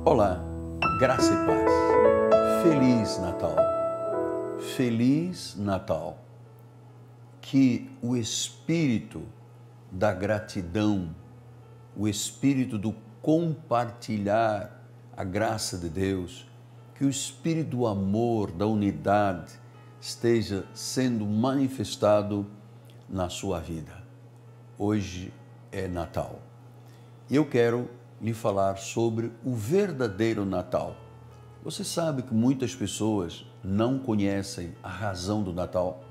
Olá, graça e paz. Feliz Natal. Feliz Natal. Que o espírito da gratidão, o espírito do compartilhar a graça de Deus, que o espírito do amor, da unidade esteja sendo manifestado na sua vida. Hoje é Natal. E eu quero lhe falar sobre o verdadeiro Natal. Você sabe que muitas pessoas não conhecem a razão do Natal,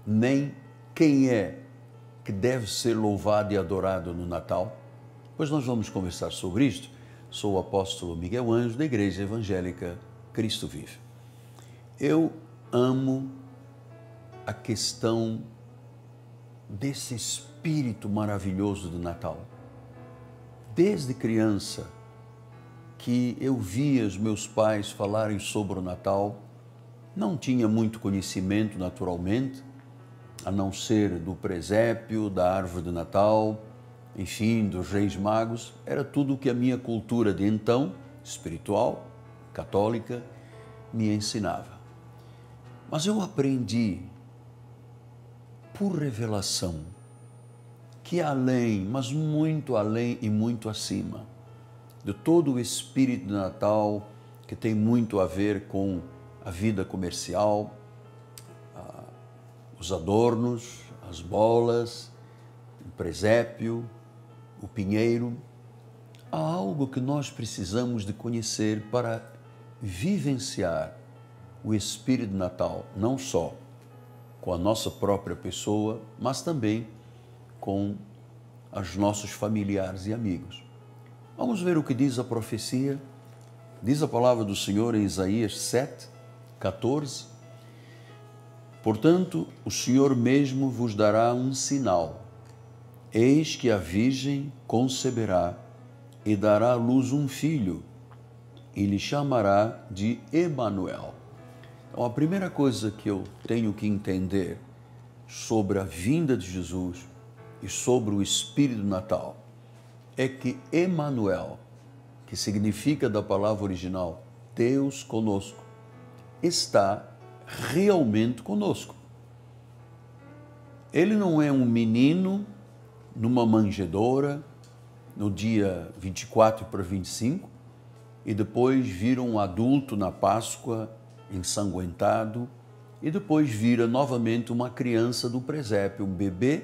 nem quem é que deve ser louvado e adorado no Natal? Pois nós vamos conversar sobre isto. Sou o apóstolo Miguel Anjo, da Igreja Evangélica Cristo Vive. Eu amo a questão desse espírito maravilhoso do Natal. Desde criança que eu via os meus pais falarem sobre o Natal, não tinha muito conhecimento naturalmente, a não ser do presépio, da árvore de Natal, enfim, dos Reis Magos, era tudo o que a minha cultura de então, espiritual, católica, me ensinava. Mas eu aprendi, por revelação, que além, mas muito além e muito acima de todo o espírito de Natal, que tem muito a ver com a vida comercial, os adornos, as bolas, o presépio, o pinheiro, há algo que nós precisamos de conhecer para vivenciar o espírito de Natal, não só com a nossa própria pessoa, mas também com os nossos familiares e amigos. Vamos ver o que diz a profecia. Diz a palavra do Senhor em Isaías 7, 14. Portanto, o Senhor mesmo vos dará um sinal. Eis que a virgem conceberá e dará à luz um filho, e lhe chamará de Emanuel. Então, a primeira coisa que eu tenho que entender sobre a vinda de Jesus e sobre o Espírito do Natal é que Emanuel, que significa da palavra original Deus conosco, está realmente conosco. Ele não é um menino numa manjedoura no dia 24 para 25 e depois vira um adulto na Páscoa ensanguentado e depois vira novamente uma criança do presépio, um bebê,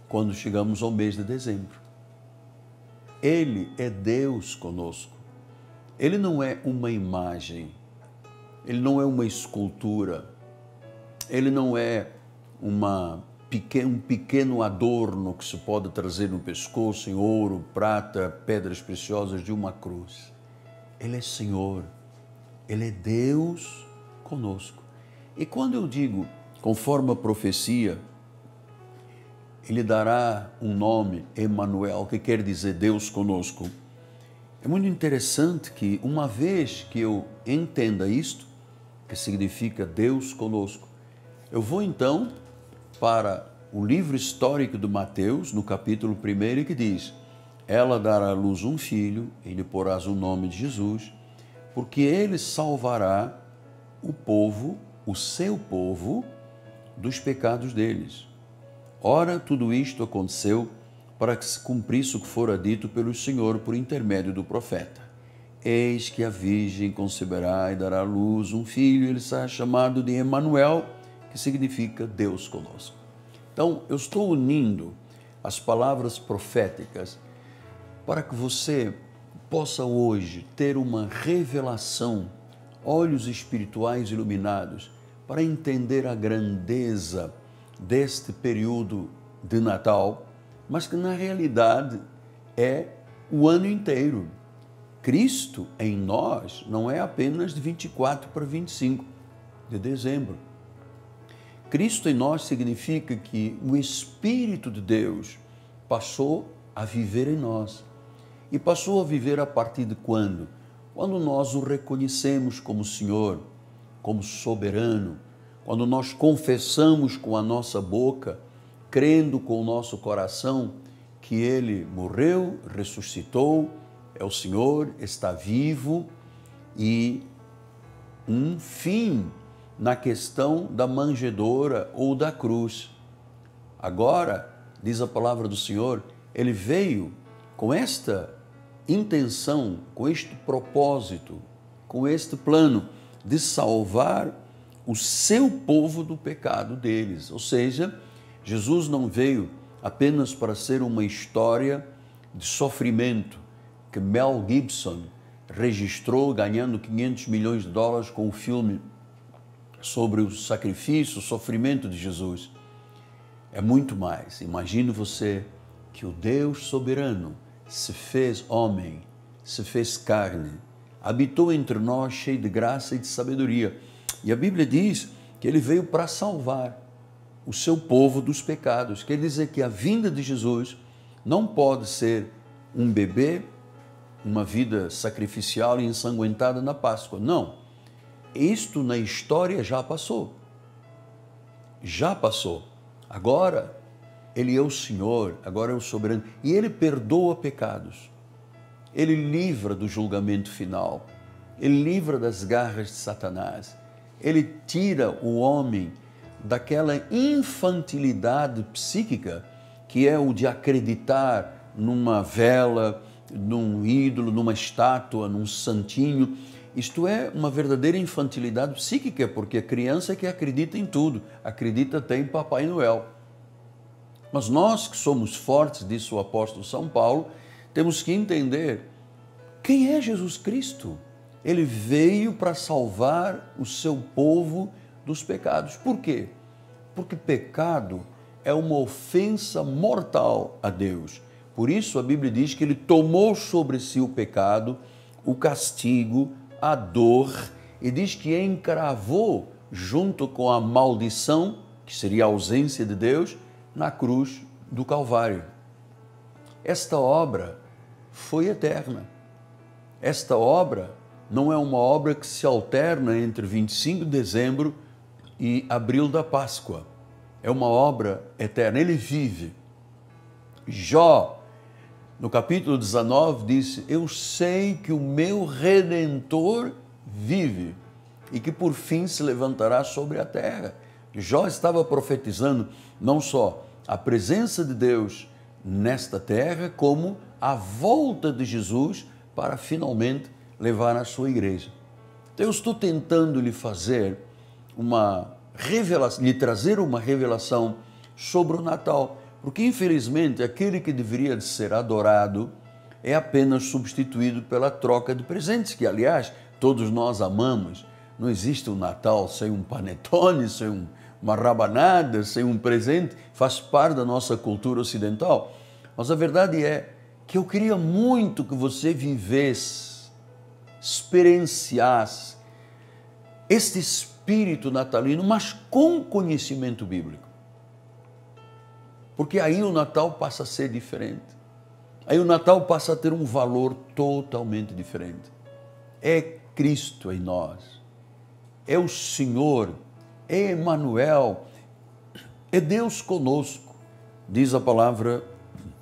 quando chegamos ao mês de dezembro. Ele é Deus conosco. Ele não é uma imagem, ele não é uma escultura, ele não é um pequeno adorno que se pode trazer no pescoço em ouro, prata, pedras preciosas de uma cruz. Ele é Senhor, ele é Deus conosco. E quando eu digo, conforme a profecia, ele dará um nome, Emanuel, que quer dizer Deus conosco. É muito interessante que, uma vez que eu entenda isto, que significa Deus conosco, eu vou então para o livro histórico de Mateus, no capítulo 1, que diz: ela dará à luz um filho, e lhe porás o nome de Jesus, porque ele salvará o povo, o seu povo, dos pecados deles. Ora, tudo isto aconteceu para que se cumprisse o que fora dito pelo Senhor por intermédio do profeta. Eis que a virgem conceberá e dará à luz um filho, e ele será chamado de Emanuel, que significa Deus conosco. Então, eu estou unindo as palavras proféticas para que você possa hoje ter uma revelação, olhos espirituais iluminados, para entender a grandeza deste período de Natal, mas que na realidade é o ano inteiro. Cristo em nós não é apenas de 24 para 25 de dezembro. Cristo em nós significa que o Espírito de Deus passou a viver em nós. E passou a viver a partir de quando? Quando nós o reconhecemos como Senhor, como soberano, quando nós confessamos com a nossa boca, crendo com o nosso coração que Ele morreu, ressuscitou, é o Senhor, está vivo e um fim na questão da manjedoura ou da cruz. Agora, diz a palavra do Senhor, ele veio com esta intenção, com este propósito, com este plano de salvar o seu povo do pecado deles. Ou seja, Jesus não veio apenas para ser uma história de sofrimento que Mel Gibson registrou ganhando $500 milhões com o filme sobre o sacrifício, o sofrimento de Jesus. É muito mais. Imagine você que o Deus soberano se fez homem, se fez carne, habitou entre nós cheio de graça e de sabedoria. E a Bíblia diz que ele veio para salvar o seu povo dos pecados. Quer dizer que a vinda de Jesus não pode ser um bebê, uma vida sacrificial e ensanguentada na Páscoa. Não. Isto na história já passou. Já passou. Agora, ele é o Senhor, agora é o soberano. E ele perdoa pecados. Ele livra do julgamento final. Ele livra das garras de Satanás. Ele tira o homem daquela infantilidade psíquica que é o de acreditar numa vela, num ídolo, numa estátua, num santinho. Isto é uma verdadeira infantilidade psíquica, porque a criança é que acredita em tudo, acredita até em Papai Noel. Mas nós que somos fortes, disse o apóstolo São Paulo, temos que entender quem é Jesus Cristo. Ele veio para salvar o seu povo dos pecados. Por quê? Porque pecado é uma ofensa mortal a Deus. Por isso a Bíblia diz que ele tomou sobre si o pecado, o castigo, a dor, e diz que encravou junto com a maldição, que seria a ausência de Deus, na cruz do Calvário. Esta obra foi eterna. Esta obra não é uma obra que se alterna entre 25 de dezembro e abril da Páscoa. É uma obra eterna. Ele vive. Jó, no capítulo 19, disse: eu sei que o meu Redentor vive e que por fim se levantará sobre a terra. Jó estava profetizando não só a presença de Deus nesta terra, como a volta de Jesus para finalmente levar a sua igreja. Então eu estou tentando lhe fazer uma revelação, lhe trazer uma revelação sobre o Natal, porque infelizmente aquele que deveria de ser adorado é apenas substituído pela troca de presentes, que aliás todos nós amamos. Não existe um Natal sem um panetone, sem uma rabanada, sem um presente, faz parte da nossa cultura ocidental. Mas a verdade é que eu queria muito que você vivesse, experienciasse este espírito natalino, mas com conhecimento bíblico. Porque aí o Natal passa a ser diferente. Aí o Natal passa a ter um valor totalmente diferente. É Cristo em nós. É o Senhor. É Emmanuel. É Deus conosco, diz a palavra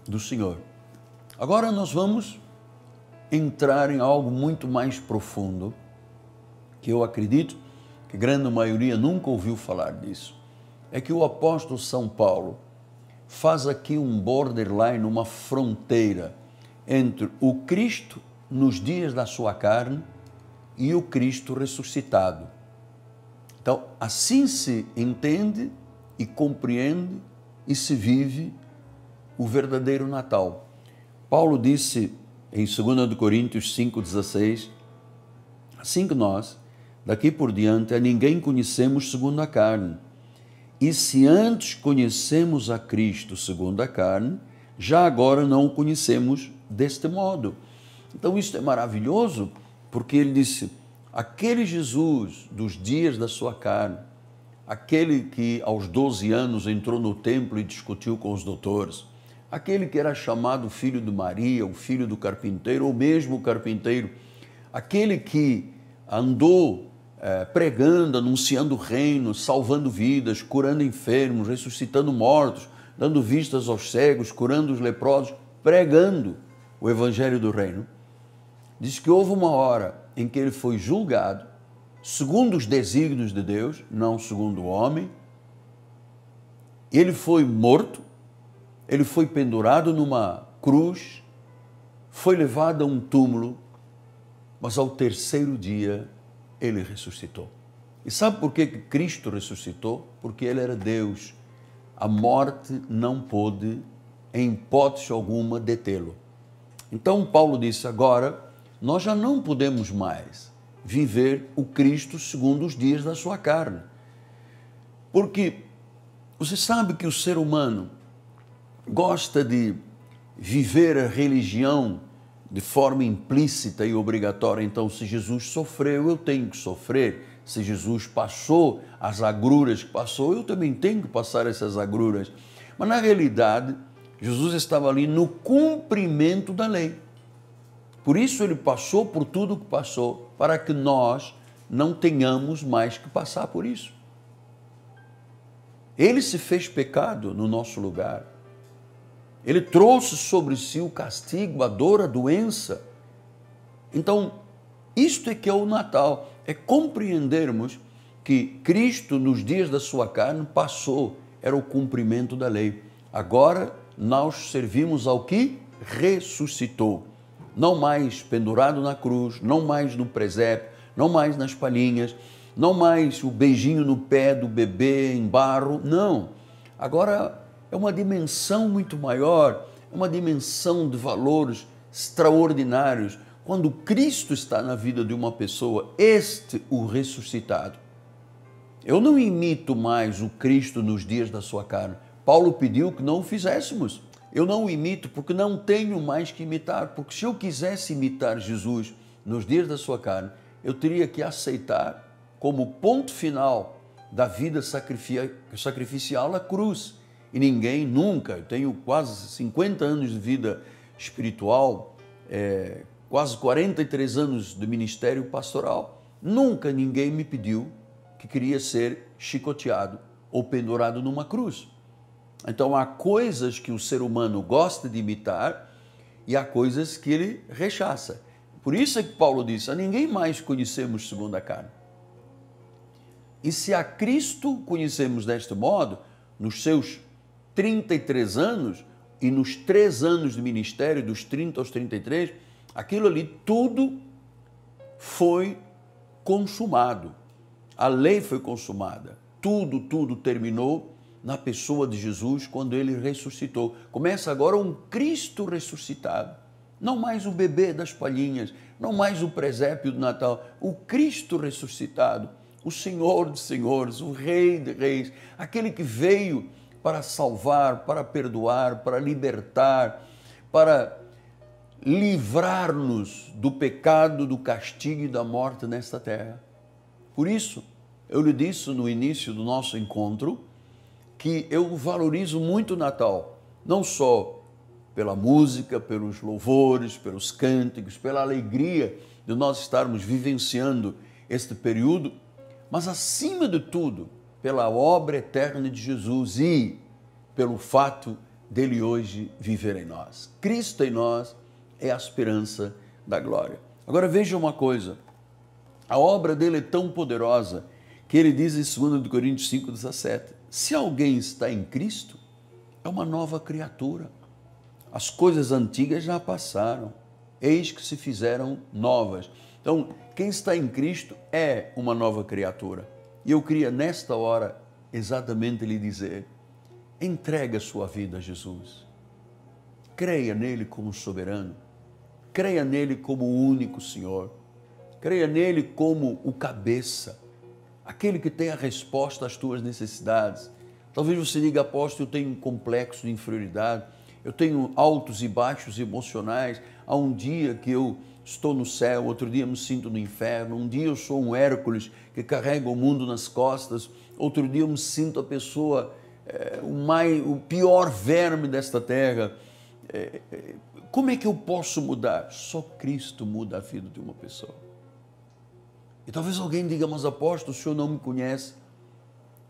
do Senhor. Agora nós vamos entrar em algo muito mais profundo, que eu acredito que a grande maioria nunca ouviu falar disso. É que o apóstolo São Paulo faz aqui um borderline, uma fronteira entre o Cristo nos dias da sua carne e o Cristo ressuscitado. Então, assim se entende e compreende e se vive o verdadeiro Natal. Paulo disse em 2 Coríntios 5,16, assim que nós, daqui por diante, a ninguém conhecemos segundo a carne. E se antes conhecemos a Cristo segundo a carne, já agora não o conhecemos deste modo. Então isto é maravilhoso, porque ele disse, aquele Jesus dos dias da sua carne, aquele que aos 12 anos entrou no templo e discutiu com os doutores, aquele que era chamado filho de Maria, o filho do carpinteiro, ou mesmo o carpinteiro, aquele que andou pregando, anunciando o reino, salvando vidas, curando enfermos, ressuscitando mortos, dando vistas aos cegos, curando os leprosos, pregando o evangelho do reino. diz que houve uma hora em que ele foi julgado, segundo os desígnios de Deus, não segundo o homem. Ele foi morto, ele foi pendurado numa cruz, foi levado a um túmulo, mas ao terceiro dia ele ressuscitou. E sabe por que Cristo ressuscitou? Porque ele era Deus. A morte não pôde, em hipótese alguma, detê-lo. Então Paulo disse, agora nós já não podemos mais viver o Cristo segundo os dias da sua carne. Porque você sabe que o ser humano gosta de viver a religião de forma implícita e obrigatória. Então, se Jesus sofreu, eu tenho que sofrer. Se Jesus passou as agruras que passou, eu também tenho que passar essas agruras. Mas, na realidade, Jesus estava ali no cumprimento da lei. Por isso, ele passou por tudo o que passou, para que nós não tenhamos mais que passar por isso. Ele se fez pecado no nosso lugar. Ele trouxe sobre si o castigo, a dor, a doença. Então, isto é que é o Natal, é compreendermos que Cristo, nos dias da sua carne, passou, era o cumprimento da lei. Agora, nós servimos ao que ressuscitou. Não mais pendurado na cruz, não mais no presépio, não mais nas palhinhas, não mais o beijinho no pé do bebê em barro, não. Agora é uma dimensão muito maior, é uma dimensão de valores extraordinários. Quando Cristo está na vida de uma pessoa, o ressuscitado. Eu não imito mais o Cristo nos dias da sua carne. Paulo pediu que não o fizéssemos. Eu não o imito porque não tenho mais que imitar, porque se eu quisesse imitar Jesus nos dias da sua carne, eu teria que aceitar como ponto final da vida sacrificial a cruz. E ninguém nunca, eu tenho quase 50 anos de vida espiritual, quase 43 anos de ministério pastoral, nunca ninguém me pediu que queria ser chicoteado ou pendurado numa cruz. Então há coisas que o ser humano gosta de imitar e há coisas que ele rechaça. Por isso é que Paulo disse, a ninguém mais conhecemos segundo a carne. E se a Cristo conhecemos deste modo, nos seus 33 anos e nos 3 anos de ministério, dos 30 aos 33, aquilo ali tudo foi consumado. A lei foi consumada. Tudo terminou na pessoa de Jesus quando ele ressuscitou. Começa agora um Cristo ressuscitado. Não mais o bebê das palhinhas, não mais o presépio do Natal. O Cristo ressuscitado, o Senhor de senhores, o Rei de reis, aquele que veio para salvar, para perdoar, para libertar, para livrar-nos do pecado, do castigo e da morte nesta terra. Por isso, eu lhe disse no início do nosso encontro que eu valorizo muito o Natal, não só pela música, pelos louvores, pelos cânticos, pela alegria de nós estarmos vivenciando este período, mas acima de tudo, pela obra eterna de Jesus e pelo fato dele hoje viver em nós. Cristo em nós é a esperança da glória. Agora veja uma coisa, a obra dele é tão poderosa que ele diz em 2 Coríntios 5,17, se alguém está em Cristo, é uma nova criatura. As coisas antigas já passaram, eis que se fizeram novas. Então, quem está em Cristo é uma nova criatura. E eu queria, nesta hora, exatamente lhe dizer, entregue a sua vida a Jesus. Creia nele como soberano. Creia nele como o único Senhor. Creia nele como o cabeça, aquele que tem a resposta às tuas necessidades. Talvez você diga, apóstolo, eu tenho um complexo de inferioridade, eu tenho altos e baixos emocionais. Há um dia que eu estou no céu, outro dia me sinto no inferno, um dia eu sou um Hércules que carrega o mundo nas costas, outro dia eu me sinto a pessoa, o pior verme desta terra. Como é que eu posso mudar? Só Cristo muda a vida de uma pessoa. E talvez alguém diga, mas apóstolo, o senhor não me conhece.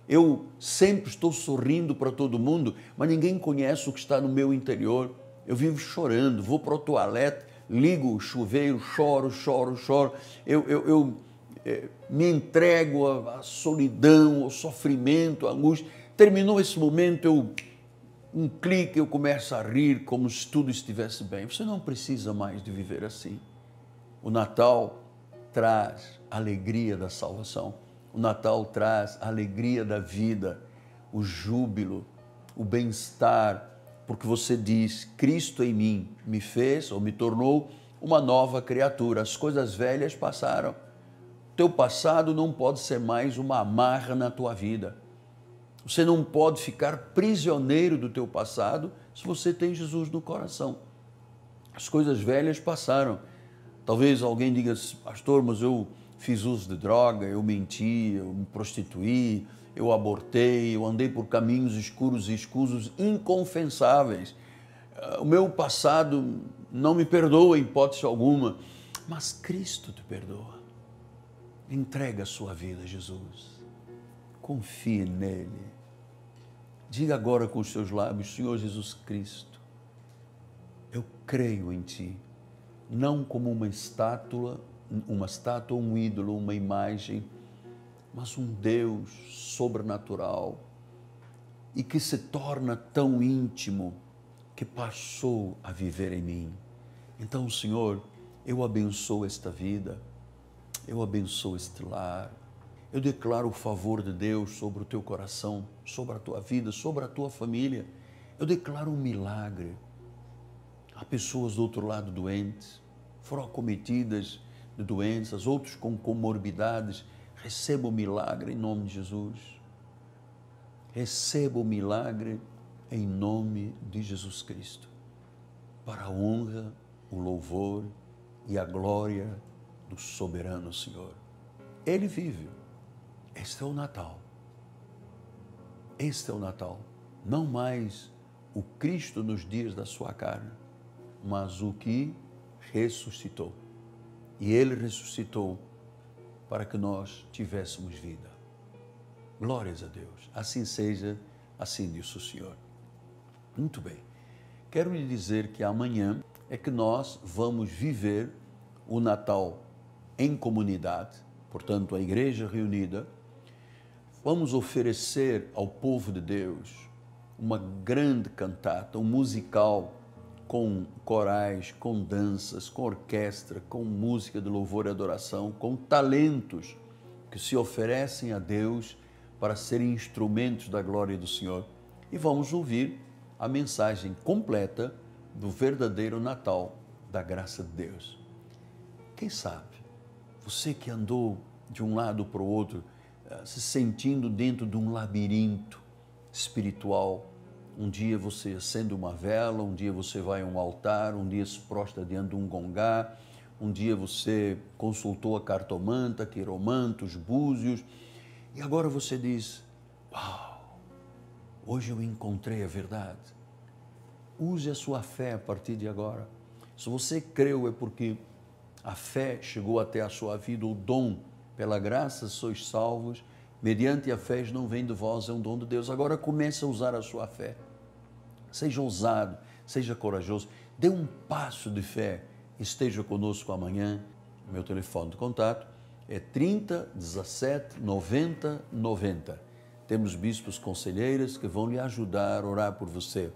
Eu sempre estou sorrindo para todo mundo, mas ninguém conhece o que está no meu interior. Eu vivo chorando, vou para o toalete, ligo o chuveiro, choro, eu me entrego à solidão, ao sofrimento, à angústia. Terminou esse momento, um clique, eu começo a rir como se tudo estivesse bem. Você não precisa mais de viver assim. O Natal traz a alegria da salvação. O Natal traz a alegria da vida, o júbilo, o bem-estar, porque você diz, Cristo em mim me fez ou me tornou uma nova criatura. As coisas velhas passaram. Teu passado não pode ser mais uma amarra na tua vida. Você não pode ficar prisioneiro do teu passado se você tem Jesus no coração. As coisas velhas passaram. Talvez alguém diga, pastor, mas eu fiz uso de droga, eu menti, eu me prostituí, eu abortei, eu andei por caminhos escuros e escusos, inconfessáveis. O meu passado não me perdoa em hipótese alguma, mas Cristo te perdoa. Entrega a sua vida a Jesus. Confie nele. Diga agora com os seus lábios, Senhor Jesus Cristo, eu creio em Ti, não como uma estátua, um ídolo, uma imagem, mas um Deus sobrenatural e que se torna tão íntimo que passou a viver em mim. Então, Senhor, eu abençoo esta vida, eu abençoo este lar, eu declaro o favor de Deus sobre o teu coração, sobre a tua vida, sobre a tua família. Eu declaro um milagre. Há pessoas do outro lado doentes, foram acometidas de doenças, outros com comorbidades. Receba o milagre em nome de Jesus. Receba o milagre em nome de Jesus Cristo. Para a honra, o louvor e a glória do soberano Senhor. Ele vive. Este é o Natal. Este é o Natal. Não mais o Cristo nos dias da sua carne, mas o que ressuscitou. E Ele ressuscitou para que nós tivéssemos vida. Glórias a Deus. Assim seja, assim disse o Senhor. Muito bem. Quero lhe dizer que amanhã é que nós vamos viver o Natal em comunidade, portanto, a igreja reunida. Vamos oferecer ao povo de Deus uma grande cantata, um musical com corais, com danças, com orquestra, com música de louvor e adoração, com talentos que se oferecem a Deus para serem instrumentos da glória do Senhor. E vamos ouvir a mensagem completa do verdadeiro Natal da graça de Deus. Quem sabe, você que andou de um lado para o outro, se sentindo dentro de um labirinto espiritual. Um dia você acende uma vela, um dia você vai a um altar, um dia se prostra diante de um gongá, um dia você consultou a cartomanta, quiromanta, os búzios, e agora você diz, uau, hoje eu encontrei a verdade. Use a sua fé a partir de agora. Se você creu é porque a fé chegou até a sua vida, o dom. Pela graça sois salvos, mediante a fé não vem de vós, é um dom de Deus. Agora comece a usar a sua fé. Seja ousado, seja corajoso, dê um passo de fé. Esteja conosco amanhã. O meu telefone de contato é 30 17 90 90. Temos bispos conselheiras que vão lhe ajudar a orar por você,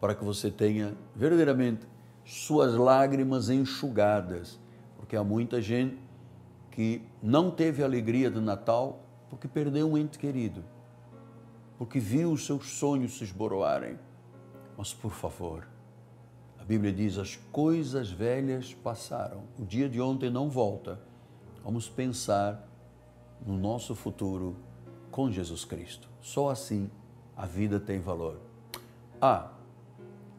para que você tenha verdadeiramente suas lágrimas enxugadas, porque há muita gente que não teve a alegria de Natal porque perdeu um ente querido, porque viu os seus sonhos se esboroarem. Mas, por favor, a Bíblia diz, as coisas velhas passaram, o dia de ontem não volta. Vamos pensar no nosso futuro com Jesus Cristo. Só assim a vida tem valor.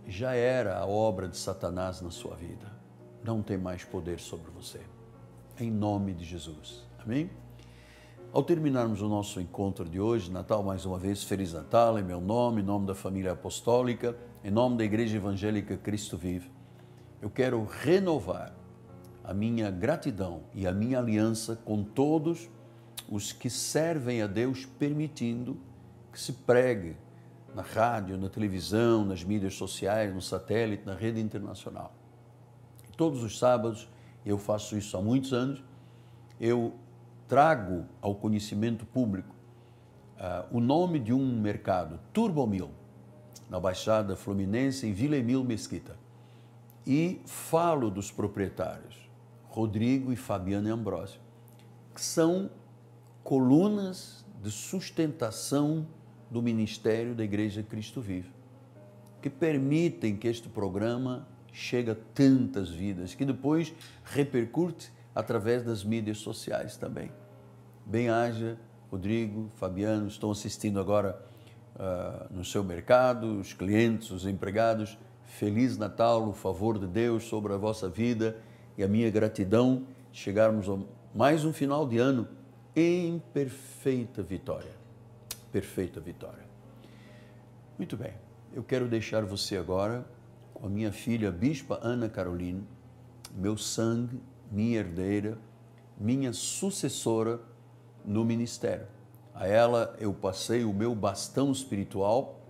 Já era a obra de Satanás na sua vida. Não tem mais poder sobre você. Em nome de Jesus. Amém? Ao terminarmos o nosso encontro de hoje, Natal, mais uma vez, Feliz Natal, em meu nome, em nome da família apostólica, em nome da Igreja Evangélica Cristo Vive, eu quero renovar a minha gratidão e a minha aliança com todos os que servem a Deus permitindo que se pregue na rádio, na televisão, nas mídias sociais, no satélite, na rede internacional. todos os sábados, eu faço isso há muitos anos, eu trago ao conhecimento público o nome de um mercado, Turbomil, na Baixada Fluminense, em Vila Emil Mesquita. E falo dos proprietários, Rodrigo e Fabiana Ambrosio, que são colunas de sustentação do ministério da Igreja Cristo Vive, que permitem que este programa chegue a tantas vidas, que depois repercute através das mídias sociais também. Bem-haja, Rodrigo, Fabiano, estão assistindo agora no seu mercado, os clientes, os empregados. Feliz Natal, o favor de Deus sobre a vossa vida e a minha gratidão de chegarmos a mais um final de ano em perfeita vitória. Perfeita vitória. Muito bem, eu quero deixar você agora com a minha filha, Bispa Ana Caroline, meu sangue, minha herdeira, minha sucessora no ministério. A ela eu passei o meu bastão espiritual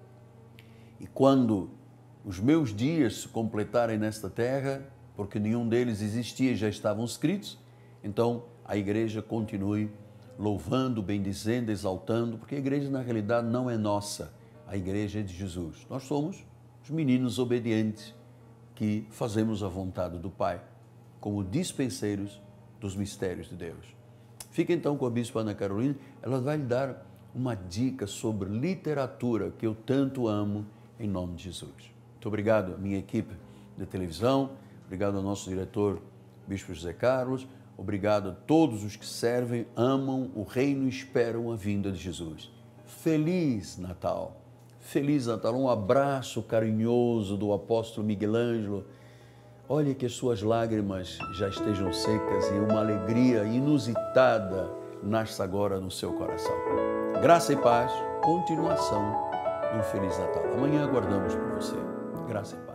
e quando os meus dias se completarem nesta terra, porque nenhum deles existia, já estavam escritos, então a igreja continue louvando, bendizendo, exaltando, porque a igreja na realidade não é nossa, a igreja é de Jesus. Nós somos os meninos obedientes que fazemos a vontade do Pai, como dispenseiros dos mistérios de Deus. Fica então com a Bispa Ana Caroline, ela vai lhe dar uma dica sobre literatura que eu tanto amo, em nome de Jesus. Muito obrigado à minha equipe de televisão, obrigado ao nosso diretor, Bispo José Carlos, obrigado a todos os que servem, amam o reino e esperam a vinda de Jesus. Feliz Natal! Feliz Natal! Um abraço carinhoso do apóstolo Miguel Ângelo. Olha que as suas lágrimas já estejam secas e uma alegria inusitada nasce agora no seu coração. Graça e paz, continuação de um Feliz Natal. Amanhã aguardamos por você. Graça e paz.